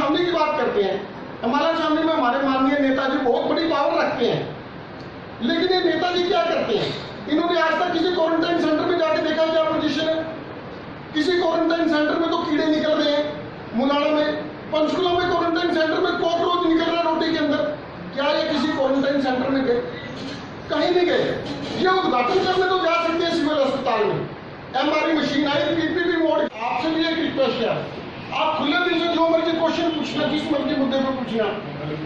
छावनी की बात करते हैं। अम्बाला छावनी में हमारे माननीय नेताजी बहुत बड़ी पावर रखते हैं, लेकिन ये नेताजी क्या करते हैं? इन्होंने आज तक किसी क्वारंटाइन सेंटर में जाके देखा क्या पोजीशन है? किसी क्वारंटाइन सेंटर में तो कीड़े निकल रहे हैं, मुलाना में, पंचकुला में क्वारंटाइन सेंटर में कॉकरोच निकल रहा है रोटी के अंदर। क्या ये किसी क्वारंटाइन सेंटर में गए? कहीं नहीं गए। ये उद्घाटन करने तो जा सकते हैं सिविल अस्पताल में, एमआरआई मशीन आई, पीपीपी मोड। आपसे भी एक रिक्वेस्ट है, आप खुले दिल से जो मर्जी क्वेश्चन पूछना, जिस मर्जी मुद्दे पर पूछना,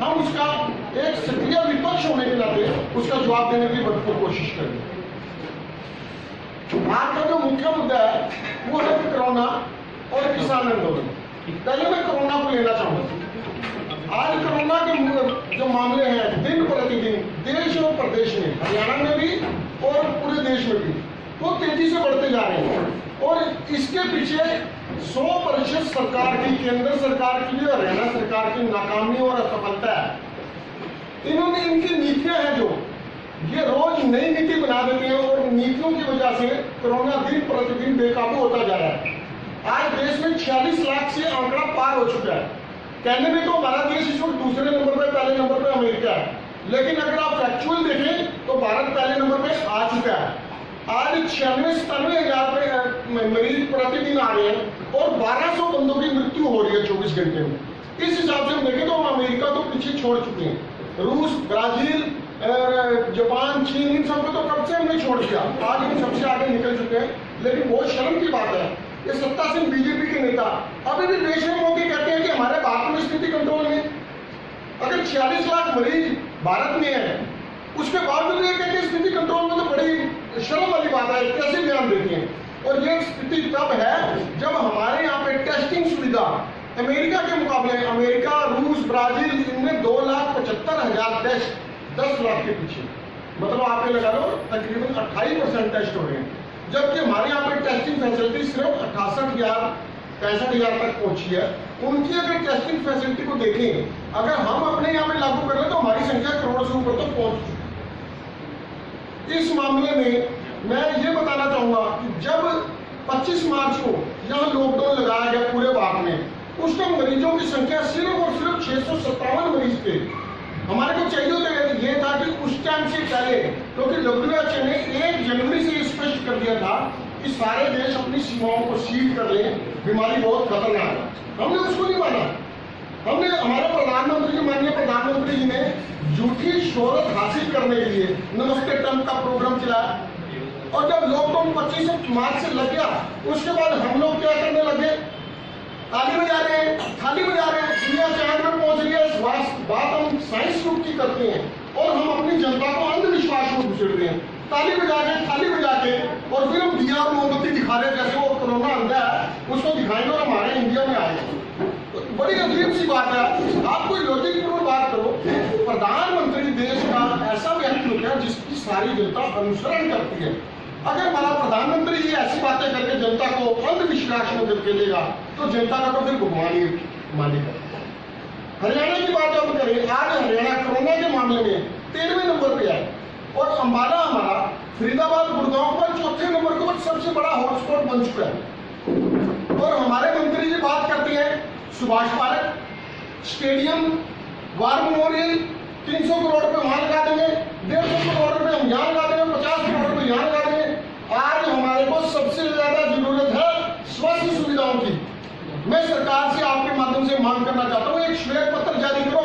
हम उसका एक सक्रिय विपक्ष होने के नाते उसका जवाब देने की भरपूर कोशिश करेंगे। आज का जो मुख्य मुद्दा है वो है कोरोना और किसान आंदोलन। पहले मैं कोरोना को लेना चाहूंगा। आज कोरोना के जो मामले हैं दिन प्रतिदिन देश और प्रदेश में, हरियाणा में भी और पूरे देश में भी, वो तेजी से बढ़ते जा रहे हैं। और इसके पीछे 100% सरकार की, केंद्र सरकार की और हरियाणा सरकार की नाकामी और असफलता है। इन्होंने इनकी नीतियां हैं जो ये रोज नई नीति बना देते हैं और नीतियों की वजह से कोरोना दिन प्रतिदिन बेकाबू होता जा रहा है। आज देश में 46 लाख से आंकड़ा पार हो चुका है। कहने में तो हमारा देश इस वक्त दूसरे नंबर पर, पहले नंबर पर अमेरिका है, लेकिन अगर आप फैक्चुअल देखें तो भारत पहले नंबर पर आ चुका है। आज 96-97 हजार मरीज प्रतिदिन आ रहे हैं और 1200 बंदों की मृत्यु हो रही है 24 घंटे में। इस हिसाब से हम देखें तो हम अमेरिका तो पीछे छोड़ चुके हैं। रूस, ब्राजील, जापान, चीन, इन सबको तो कब से हमने छोड़ दिया। आज हम सबसे आगे निकल चुके हैं। लेकिन बहुत शर्म की बात है, ये सत्तासीन बीजेपी के नेता अभी भी बेशर्म होकर कहते हैं कि हमारे भारत में स्थिति कंट्रोल में। अगर 46 लाख मरीज भारत में है, उसके बावजूद ये कहते हैं स्थिति कंट्रोल में, तो बड़ी शर्म वाली बात है। कैसे बयान देते हैं? और ये स्थिति तब है जब हमारे यहाँ पे टेस्टिंग सुविधा अमेरिका के मुकाबले, अमेरिका, रूस, ब्राजील, इनमें 2,75,000 टेस्ट 10 लाख के पीछे, मतलब आप ये लगा लो तकरीबन 28% टेस्ट हो रहे हैं। जबकि हमारे यहाँ पे टेस्टिंग फैसिलिटी सिर्फ 68,000-65,000 तक पहुंची है। उनकी अगर टेस्टिंग फैसिलिटी को देखें, अगर हम अपने यहाँ पे लागू कर ले तो हमारी संख्या करोड़ से ऊपर तक पहुंच चुकी है। इस मामले में मैं ये बताना चाहूंगा कि जब 25 मार्च को यहाँ लॉकडाउन लगाया गया पूरे भारत में, उस टाइम मरीजों की संख्या सिर्फ और सिर्फ 657 मरीज थे। हमारे को चाहिए तो ये था कि उस टाइम से पहले, क्योंकि WHO ने 1 जनवरी से स्पष्ट कर दिया था कि सारे देश अपनी सीमाओं को सील कर लें, बीमारी बहुत खतरनाक है। हमने उसको नहीं माना। हमने, हमारे प्रधानमंत्री जी, माननीय प्रधानमंत्री जी ने झूठी शोहरत हासिल करने के लिए नमस्ते ट्रंप का प्रोग्राम चलाया। और जब लॉकडाउन 25 मार्च से लग गया, उसके बाद हम लोग क्या करने लगे? ताली बजा रहे हैं, थाली बजा रहे हैं, दुनिया चांद में पहुंच रही है। बात हम साइंस रूप की करते हैं और हम अपनी जनता को अंधविश्वास में घुसेड़ रहे हैं। ताली बजा के, थाली बजा के, और फिर हम दिया और मोमबत्ती दिखा रहे हैं जैसे वो कोरोना अंधा है, उसको दिखाएंगे और हमारे इंडिया में आएगा। तो बड़ी अजीब सी बात है। आप कोई लॉजिक पूर्ण बात करो। प्रधानमंत्री देश का ऐसा व्यक्ति है जिसकी सारी जनता अनुसरण करती है। अगर हमारा प्रधानमंत्री जी ऐसी बातें करके जनता को अंधविश्वास में धकेलेगा तो जनता का तो फिर भगवान ही मानेगा। हरियाणा की बात जब करें, आज हरियाणा कोरोना के मामले में 13वें नंबर पे है और अम्बाला हमारा फरीदाबाद, गुड़गांव पर 4थे नंबर के ऊपर सबसे बड़ा हॉटस्पॉट बन चुका है। और हमारे मंत्री जी बात करते हैं Subhash park, stadium, war memorial, 300 crore रुपए वहां लगा देंगे, 150 करोड़ रुपए हम यहाँ लगा देंगे, 50 करोड़ रुपए यहाँ लगा देंगे। आज हमारे को सबसे ज्यादा जरूरत है स्वास्थ्य सुविधाओं की। मैं सरकार से आपके माध्यम से मांग करना चाहता हूँ, एक श्वेत पत्र जारी करो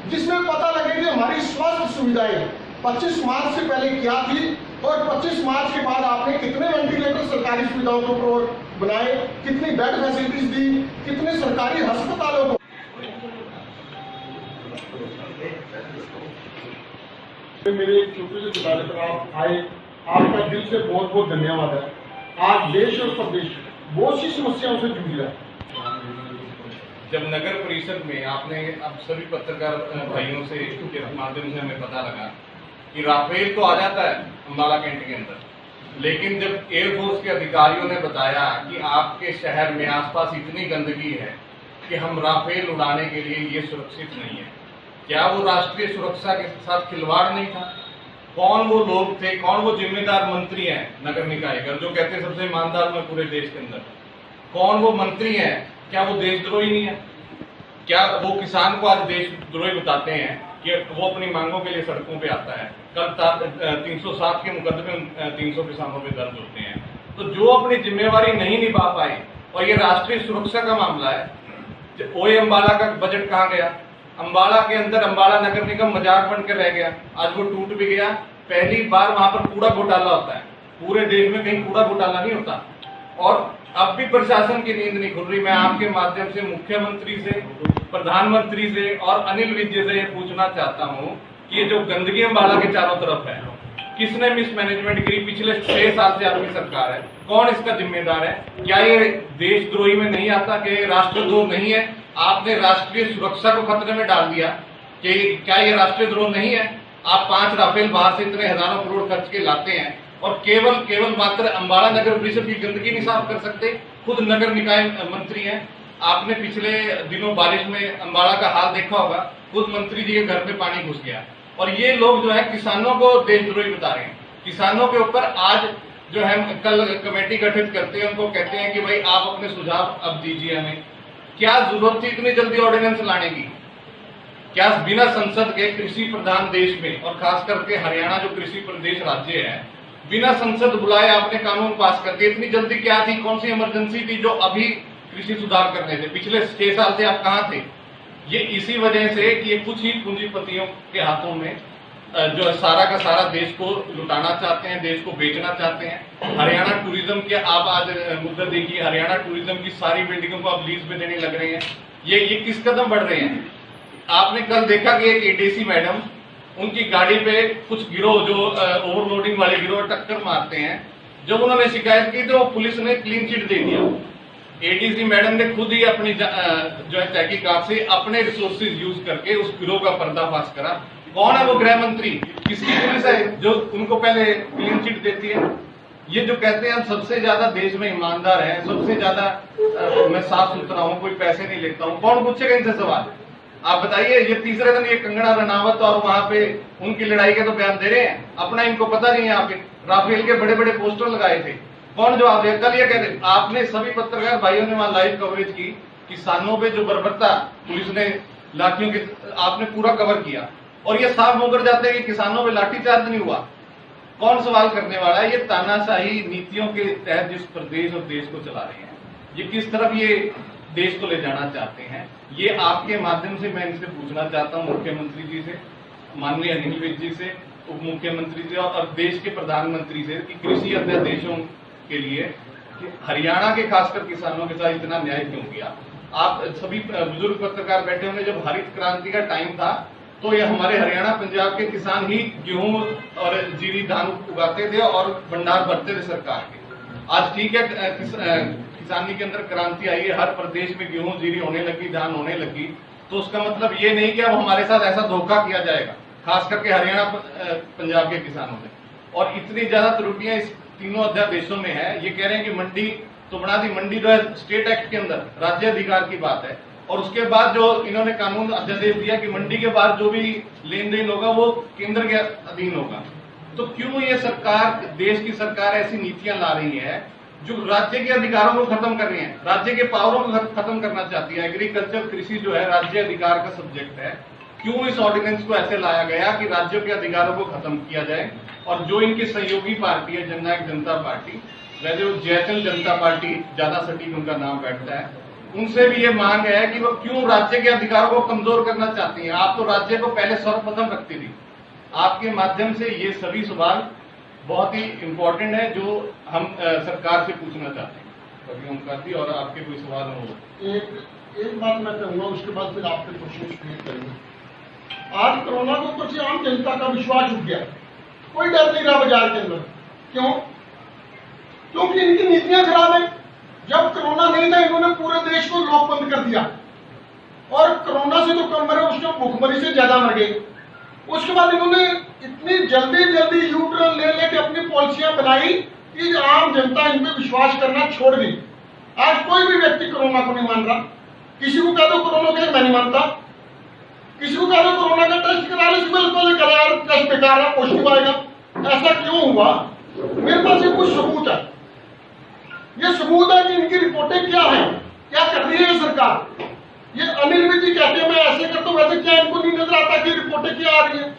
जिसमें पता लगे कि हमारी स्वास्थ्य सुविधाएं 25 मार्च से पहले क्या थी और 25 मार्च के बाद आपने कितने वेंटिलेटर सरकारी सुविधाओं को बनाए, कितनी बेड फैसिलिटीज दी, कितने सरकारी अस्पतालों को। मेरे एक छोटे से गुजारे पर आप आए, आपका दिल से बहुत बहुत धन्यवाद है। आज देश और प्रदेश बहुत सी समस्याओं से जूझ रहा है। जब नगर परिषद में आपने, अब सभी पत्रकार भाइयों से के माध्यम से हमें पता लगा कि राफेल तो आ जाता है अम्बाला कैंट के अंदर, लेकिन जब एयरफोर्स के अधिकारियों ने बताया कि आपके शहर में आसपास इतनी गंदगी है कि हम राफेल उड़ाने के लिए ये सुरक्षित नहीं है, क्या वो राष्ट्रीय सुरक्षा के साथ खिलवाड़ नहीं था? कौन वो लोग थे, कौन वो जिम्मेदार मंत्री हैं नगर निकाय का जो कहते हैं सबसे ईमानदार में पूरे देश के अंदर? कौन वो मंत्री हैं? क्या वो देशद्रोही नहीं है? क्या वो किसान को आज देशद्रोही बताते हैं कि वो अपनी मांगों के लिए सड़कों पे आता है? कल 307 के मुकदमे 300 किसानों पे दर्ज होते हैं। तो जो अपनी जिम्मेवारी नहीं निभा पाए, और ये राष्ट्रीय सुरक्षा का मामला है। ओए अम्बाला का बजट कहाँ गया? अम्बाला के अंदर अम्बाला नगर निगम मजाक बन कर रह गया, आज वो टूट भी गया। पहली बार वहां पर कूड़ा घोटाला होता है, पूरे देश में कहीं कूड़ा घोटाला नहीं होता, और अब भी प्रशासन की नींद नहीं खुल रही। मैं आपके माध्यम से मुख्यमंत्री से, प्रधानमंत्री से और अनिल विज से ये पूछना चाहता हूँ कि ये जो गंदगी अम्बाला के चारों तरफ है, किसने मिसमैनेजमेंट करी? पिछले 6 साल से आपकी सरकार है, कौन इसका जिम्मेदार है? क्या ये देशद्रोही में नहीं आता कि राष्ट्रद्रोह नहीं है? आपने राष्ट्रीय सुरक्षा को खतरे में डाल दिया कि क्या ये राष्ट्रद्रोह नहीं है? आप 5 राफेल बाहर से इतने हजारों करोड़ खर्च के लाते हैं और केवल मात्र अम्बाला नगर परिषद की गंदगी नहीं साफ कर सकते। खुद नगर निकाय मंत्री हैं, आपने पिछले दिनों बारिश में अम्बाला का हाल देखा होगा, खुद मंत्री जी के घर पे पानी घुस गया। और ये लोग जो है किसानों को देशद्रोही बता रहे हैं। किसानों के ऊपर आज जो है कल कमेटी गठित करते हैं, उनको कहते हैं कि भाई आप अपने सुझाव अब दीजिए हमें। क्या जरूरत थी इतनी जल्दी ऑर्डिनेंस लाने की? क्या बिना संसद के कृषि प्रधान देश में, और खास करके हरियाणा जो कृषि प्रदेश राज्य है, बिना संसद बुलाए आपने कानून पास कर दिए? इतनी जल्दी क्या थी? कौन सी इमरजेंसी थी जो अभी कृषि सुधार करने थे? पिछले 6 साल से आप कहाँ थे? ये इसी वजह से कि ये कुछ ही पूंजीपतियों के हाथों में जो है सारा का सारा देश को लुटाना चाहते हैं, देश को बेचना चाहते हैं। हरियाणा टूरिज्म के आप आज मुद्दा देखिए, हरियाणा टूरिज्म की सारी बिल्डिंगों को आप लीज पे देने लग रहे हैं। ये किस कदम बढ़ रहे हैं? आपने कल देखा कि एक एडीसी मैडम, उनकी गाड़ी पे कुछ गिरोह जो ओवरलोडिंग वाले गिरोह टक्कर मारते हैं, जब उन्होंने शिकायत की तो पुलिस ने क्लीन चिट दे दिया। एडीसी मैडम ने खुद ही अपनी जो है तहकीकात से अपने रिसोर्सेज यूज करके उस गिरोह का पर्दाफाश करा। कौन है वो गृह मंत्री? किसकी पुलिस है जो उनको पहले क्लीन चिट देती है? ये जो कहते हैं हम सबसे ज्यादा देश में ईमानदार हैं, सबसे ज्यादा मैं साफ सुथरा हूँ, कोई पैसे नहीं लेता हूँ, कौन पूछेगा इनसे सवाल? आप बताइए। ये तीसरे दिन ये कंगना रनावत और वहां पे उनकी लड़ाई के तो बयान दे रहे हैं, अपना इनको पता नहीं है। यहाँ पे राफेल के बड़े बड़े पोस्टर लगाए थे, कौन जवाब दे? कल ये कह रहे, आपने सभी पत्रकार भाइयों ने वहां लाइव कवरेज की, किसानों पे जो बर्बरता पुलिस ने लाठियों के, आपने पूरा कवर किया, और ये साफ मुकर जाते हैं कि किसानों पे लाठीचार्ज नहीं हुआ। कौन सवाल करने वाला है? ये तानाशाही नीतियों के तहत जिस प्रदेश और देश को चला रहे हैं, ये किस तरफ ये देश को ले जाना चाहते हैं, ये आपके माध्यम से मैं इनसे पूछना चाहता हूँ, मुख्यमंत्री जी से, माननीय अनिल विज जी से, उप मुख्यमंत्री से और देश के प्रधानमंत्री से, कि कृषि अध्यादेशों के लिए कि हरियाणा के खासकर किसानों के साथ इतना न्याय क्यों किया? आप सभी बुजुर्ग पत्रकार बैठे होंगे, जब हरित क्रांति का टाइम था तो ये हमारे हरियाणा पंजाब के किसान ही गेहूं और जीरी धान उगाते थे और भंडार भरते थे सरकार के। आज ठीक है, किसानी के अंदर क्रांति आई है, हर प्रदेश में गेहूं जीरी होने लगी, धान होने लगी, तो उसका मतलब ये नहीं कि अब हमारे साथ ऐसा धोखा किया जाएगा, खास करके हरियाणा पंजाब के किसानों से। और इतनी ज्यादा त्रुटियां इस तीनों अध्यादेशों में है। ये कह रहे हैं कि मंडी तो बना दी, मंडी जो है स्टेट एक्ट के अंदर राज्य अधिकार की बात है, और उसके बाद जो इन्होंने कानून अध्यादेश दिया कि मंडी के बाद जो भी लेन देन होगा वो केंद्र के अधीन होगा। तो क्यों ये सरकार, देश की सरकार ऐसी नीतियां ला रही है जो राज्य के अधिकारों को खत्म कर रही है, राज्य के पावरों को खत्म करना चाहती है? एग्रीकल्चर, कृषि जो है राज्य अधिकार का सब्जेक्ट है। क्यों इस ऑर्डिनेंस को ऐसे लाया गया कि राज्यों के अधिकारों को खत्म किया जाए? और जो इनकी सहयोगी पार्टी है जननायक जनता पार्टी, वैसे वो जयचंद जनता पार्टी ज्यादा सटीक उनका नाम बैठता है, उनसे भी ये मांग है कि वो क्यों राज्य के अधिकारों को कमजोर करना चाहती हैं? आप तो राज्य को पहले सर्वप्रथम रखती थी। आपके माध्यम से ये सभी सवाल बहुत ही इम्पोर्टेंट है जो हम सरकार से पूछना चाहते हैं। कभी ओमकार जी और आपके कोई सवाल हो? एक बात मैं कहूँगा, उसके बाद फिर आपके क्वेश्चन क्लियर करेंगे। आज कोरोना के ऊपर से आम जनता का विश्वास उठ गया, कोई डर नहीं रहा बाजार के अंदर। क्यों? क्योंकि इनकी नीतियां खराब है। जब कोरोना नहीं था इन्होंने पूरे देश को लॉक बंद कर दिया, और कोरोना से तो कम मरे, उसके भूखमरी से ज्यादा मर गए। उसके बाद इन्होंने इतनी जल्दी यू टर्न ले लेके अपनी पॉलिसियां बनाई कि आम जनता इन पे विश्वास करना छोड़ दी। आज कोई भी व्यक्ति कोरोना को नहीं मान रहा। किसी को कह दो कोरोना का, मैं नहीं मानता। किसी को कह दो कोरोना का टेस्ट करा लो, पहले करा यार, टेस्ट बेकार है, पॉजिटिव आएगा। ऐसा क्यों हुआ? मेरे पास ये कुछ सबूत है। ये सबूत है कि इनकी रिपोर्टें क्या है, क्या कर रही है सरकार। ये अनिल विज जी कहते हैं मैं ऐसे करता हूं वैसे, क्या इनको नहीं नजर आता कि रिपोर्टें क्या आ रही है?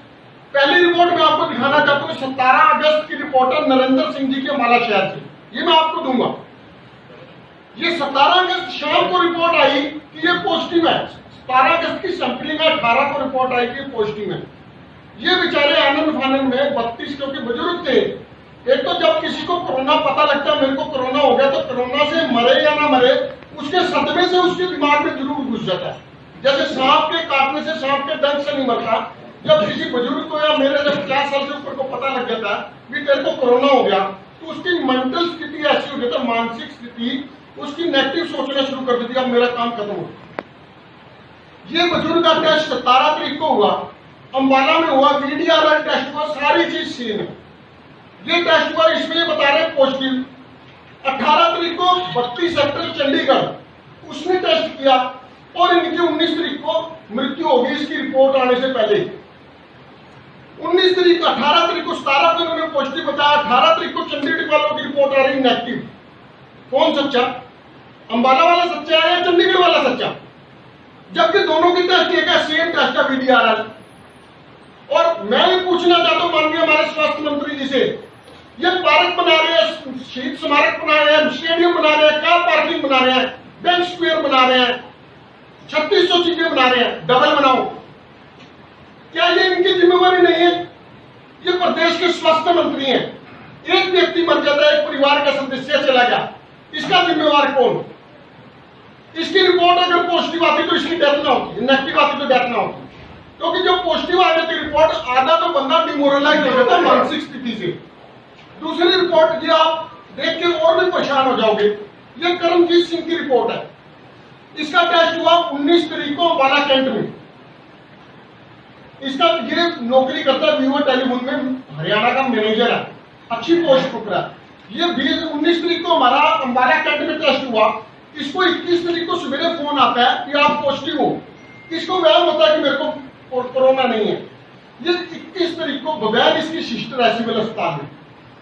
पहली रिपोर्ट मैं आपको दिखाना चाहता हूँ 17 अगस्त की रिपोर्टर नरेंद्र सिंह जी के अम्बाला शहर से, ये मैं आपको दूंगा। ये 17 अगस्त शाम को रिपोर्ट आई कि ये पॉजिटिव है। 17 अगस्त की सैंपलिंग है, 18 को रिपोर्ट आई कि पॉजिटिव है। ये बेचारे आनंद फानंद में 32 क्योंकि बुजुर्ग थे। एक तो जब किसी को कोरोना पता लगता है मेरे को कोरोना हो गया, तो कोरोना से मरे या ना मरे उसके सदमे से उसके दिमाग में जरूर घुस जाता है। जैसे सांप के काटने से, सांप के डंक से नहीं मरता, जब किसी बुजुर्ग को या मेरे जब 50 साल से ऊपर को पता लग जाता है कि तेरे को कोरोना हो गया, तो उसकी मेंटल स्थिति ऐसी हो जाती है, मानसिक स्थिति उसकी नेगेटिव सोचना शुरू कर देती है, अब मेरा काम खत्म हो। ये बुजुर्ग का टेस्ट 17 तारीख को हुआ, अंबाला में हुआ, VDRL टेस्ट हुआ, सारी चीज सेम है। ये टेस्ट हुआ, इसमें ये बता रहे पॉजिटिव। 18 तारीख को 32 सेक्टर चंडीगढ़ उसने टेस्ट किया और इनकी 19 तारीख को मृत्यु होगी इसकी रिपोर्ट आने से पहले। 19 तारीख को, 18 तारीख को, 17 को इन्होंने पॉजिटिव बताया, 18 तारीख को चंडीगढ़ वालों की रिपोर्ट आ रही नेगेटिव। कौन सच्चा? अंबाला वाला सच्चा है या चंडीगढ़ वाला सच्चा? जबकि दोनों की टेस्ट एक है, सेम टेस्ट है VDRL। और मैं भी पूछना चाहता हूं माननीय हमारे स्वास्थ्य मंत्री जी से, ये पार्क बना रहे हैं, शहीद स्मारक बना रहे हैं, स्टेडियम बना रहे हैं, कार पार्किंग बना रहे हैं, बैंक स्क्वायर बना रहे हैं, 3600 चीजें बना रहे हैं, डबल बनाओ। क्या ये इनकी जिम्मेवारी नहीं है? ये प्रदेश के स्वास्थ्य मंत्री हैं। एक व्यक्ति मर जाता है, एक परिवार का सदस्य चला गया, इसका जिम्मेवार कौन? इसकी रिपोर्ट अगर पॉजिटिव आती तो इसकी डेथ ना होती, नेगेटिव आती तो डेथ ना होती। क्योंकि जब पॉजिटिव आ जाती रिपोर्ट, आधा तो बंदा डिमोरलाइज हो जाता है मानसिक स्थिति से। दूसरी रिपोर्ट ये आप देख के और भी परेशान हो जाओगे, ये करमजीत सिंह की रिपोर्ट है। इसका टेस्ट हुआ 19 तारीख को अंबाला कैंट में। इसका ये नौकरी करता है वीवो टेलीफोन में, हरियाणा का मैनेजर है, अच्छी पोस्ट पकड़ा। ये 19 तारीख को हमारा अंबाला कैंट में टेस्ट हुआ। इसको 21 तारीख को सवेरे फोन आता है कि आप पॉजिटिव हो। इसको वहम होता है कि मेरे को कोरोना नहीं है। ये 21 तारीख को बगैर इसकी सिस्टर है सिविल अस्पताल में,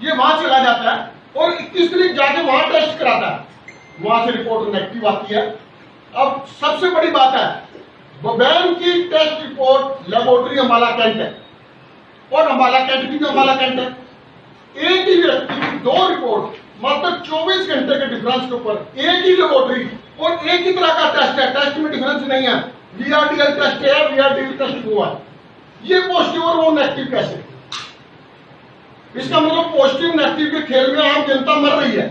ये वहां चला जाता है और 21 तारीख जाके वहां टेस्ट कराता है, वहां से रिपोर्ट नेगेटिव आती है। अब सबसे बड़ी बात है, बबैन की test report laboratory Ambala cantt है और अंबाला कैंट की भी अंबाला कैंट है। एक ही व्यक्ति की 2 रिपोर्ट मात्र 24 घंटे के डिफरेंस के ऊपर, एक ही लेबोरेटरी और एक ही तरह का टेस्ट है, टेस्ट में डिफरेंस नहीं है। VRDL टेस्ट है, VRDL टेस्ट हुआ, ये पॉजिटिव और वो नेगेटिव कैसे? इसका मतलब पॉजिटिव नेगेटिव के खेल में आम जनता मर रही है।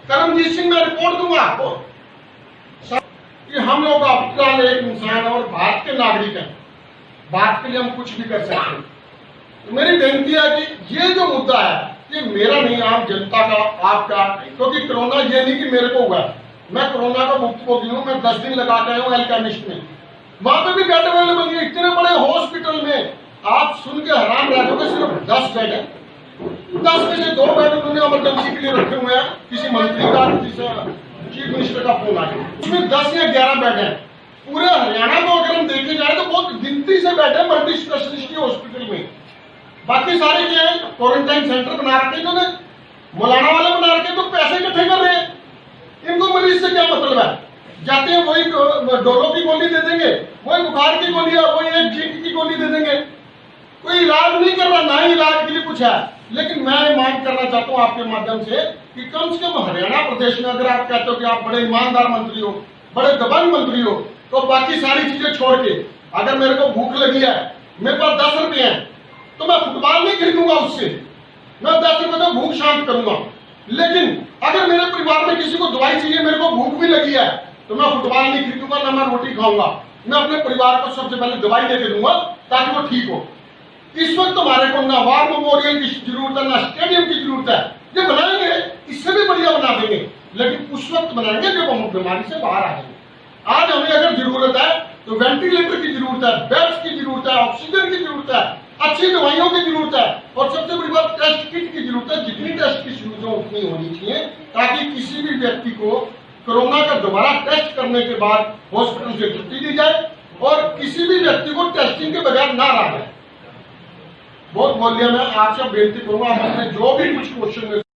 करमजीत सिंह मैं रिपोर्ट दूंगा आपको कि हम लोग अफगान एक इंसान और भारत के नागरिक हैं, भारत के लिए हम कुछ भी कर सकते हैं। तो मेरी बेनती है कि ये जो मुद्दा है ये मेरा नहीं, आम जनता का, आपका। क्योंकि कोरोना ये नहीं कि मेरे को हुआ, मैं कोरोना का भुक्तभोगी हूं। मैं 10 दिन लगा के आया हूं एल्केमिस्ट में, वहां पे भी बेड अवेलेबल नहीं है। इतने बड़े हॉस्पिटल में आप सुन के हैरान रह जाओगे, सिर्फ 10 बेड है। 10 में से 2 बेड उन्होंने इमरजेंसी के लिए रखे हुए हैं। किसी मंत्री का, किसी चीफ मिनिस्टर का फोन आया, उसमें 10 या 11 बेड है। पूरे हरियाणा को अगर हम देखे जाए तो बहुत गिनती से बेड है मल्टी स्पेशलिस्ट हॉस्पिटल में। बाकी सारे क्या है, क्वारंटाइन सेंटर बना रखे इन्होंने, मौलाना वाले बना रखे, तो पैसे इकट्ठे कर रहे हैं। इनको मरीज से क्या मतलब है? जाते हैं वही डोलो की गोली दे देंगे, वही बुखार की गोली, वही एक जिंक की गोली दे देंगे। कोई इलाज नहीं कर रहा, ना ही इलाज के लिए कुछ है। लेकिन मैं मांग करना चाहता हूं आपके माध्यम से कि कम से कम हरियाणा प्रदेश में अगर आप कहते हो कि आप बड़े ईमानदार मंत्री हो, बड़े दबंग मंत्री हो, तो बाकी सारी चीजें छोड़ के, अगर मेरे को भूख लगी है, मेरे पास 10 रुपए है, तो मैं फुटबॉल नहीं खरीदूंगा उससे, मैं 10 रुपए तो भूख शांत करूंगा। लेकिन अगर मेरे परिवार में किसी को दवाई चाहिए, मेरे को भूख भी लगी है, तो मैं फुटबॉल नहीं खरीदूंगा, ना मैं रोटी खाऊंगा। मैं अपने परिवार को सबसे पहले दवाई देके दूंगा ताकि वो ठीक हो। इस वक्त हमारे को ना वार मेमोरियल की जरूरत है, ना स्टेडियम की जरूरत है। ये बनाएंगे, इससे भी बढ़िया बना देंगे, लेकिन उस वक्त बनाएंगे जब हम बीमारी से बाहर आ जाएंगे। आज हमें अगर जरूरत है तो वेंटिलेटर की जरूरत है, बेड्स की जरूरत है, ऑक्सीजन की जरूरत है, अच्छी दवाइयों की जरूरत है, और सबसे बड़ी बात टेस्ट किट की जरूरत है। जितनी टेस्ट की सुविधा उतनी होनी चाहिए ताकि किसी भी व्यक्ति को कोरोना का दोबारा टेस्ट करने के बाद हॉस्पिटल से छुट्टी दी जाए और किसी भी व्यक्ति को टेस्टिंग के बगैर ना रहा जाए। बहुत बोलिए, मैं आपसे बेनती करूंगा, आप अपने जो भी कुछ क्वेश्चन में